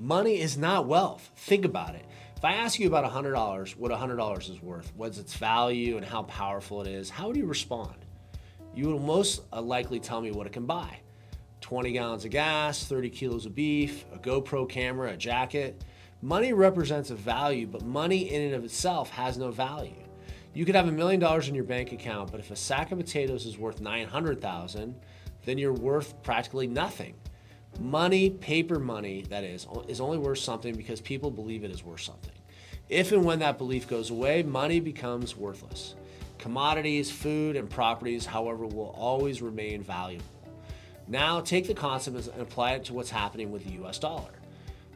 Money is not wealth. Think about it. If I ask you about $100, what $100 is worth, what's its value and how powerful it is, how would you respond? You will most likely tell me what it can buy. 20 gallons of gas, 30 kilos of beef, a GoPro camera, a jacket. Money represents a value, but money in and of itself has no value. You could have $1 million in your bank account, but if a sack of potatoes is worth $900,000, then you're worth practically nothing. Money, paper money, that is only worth something because people believe it is worth something. If and when that belief goes away, money becomes worthless. Commodities, food, and properties, however, will always remain valuable. Now, take the concept and apply it to what's happening with the US dollar.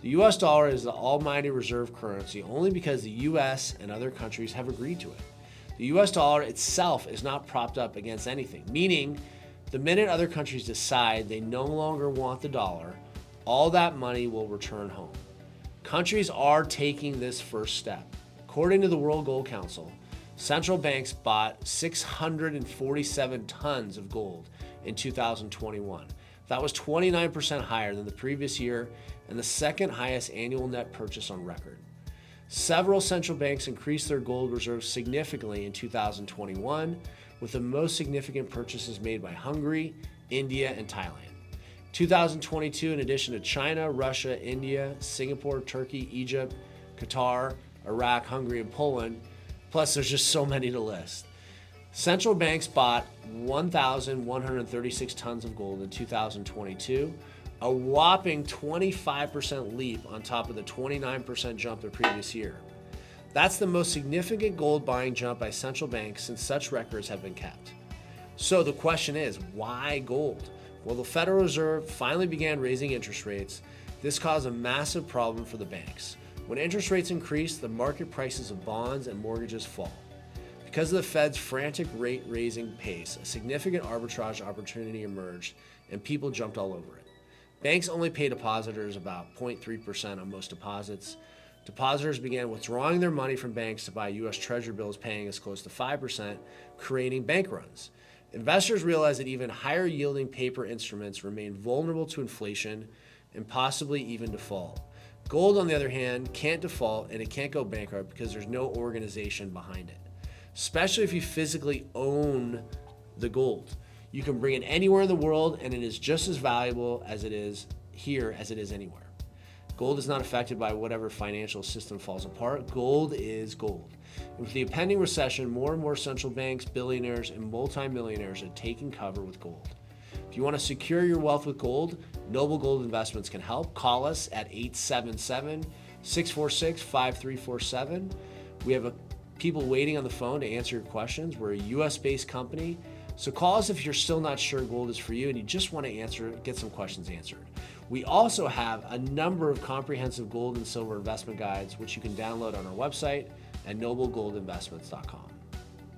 The US dollar is the almighty reserve currency only because the US and other countries have agreed to it. The US dollar itself is not propped up against anything, meaning the minute other countries decide they no longer want the dollar, all that money will return home. Countries are taking this first step. According to the World Gold Council, central banks bought 647 tons of gold in 2021. That was 29% higher than the previous year and the second highest annual net purchase on record. Several central banks increased their gold reserves significantly in 2021, with the most significant purchases made by Hungary, India, and Thailand. 2022, in addition to China, Russia, India, Singapore, Turkey, Egypt, Qatar, Iraq, Hungary, and Poland, plus there's just so many to list. Central banks bought 1,136 tons of gold in 2022, a whopping 25% leap on top of the 29% jump the previous year. That's the most significant gold buying jump by central banks since such records have been kept. So the question is, why gold? Well, the Federal Reserve finally began raising interest rates. This caused a massive problem for the banks. When interest rates increase, the market prices of bonds and mortgages fall. Because of the Fed's frantic rate-raising pace, a significant arbitrage opportunity emerged and people jumped all over it. Banks only pay depositors about 0.3% on most deposits. Depositors began withdrawing their money from banks to buy U.S. Treasury bills paying as close to 5%, creating bank runs. Investors realized that even higher yielding paper instruments remain vulnerable to inflation and possibly even default. Gold, on the other hand, can't default and it can't go bankrupt because there's no organization behind it, especially if you physically own the gold. You can bring it anywhere in the world and it is just as valuable as it is here as it is anywhere. Gold is not affected by whatever financial system falls apart. Gold is gold. And with the impending recession, more and more central banks, billionaires, and multimillionaires are taking cover with gold. If you want to secure your wealth with gold, Noble Gold Investments can help. Call us at 877-646-5347. We have people waiting on the phone to answer your questions. We're a US-based company. So call us if you're still not sure gold is for you and you just want to get some questions answered. We also have a number of comprehensive gold and silver investment guides, which you can download on our website at noblegoldinvestments.com.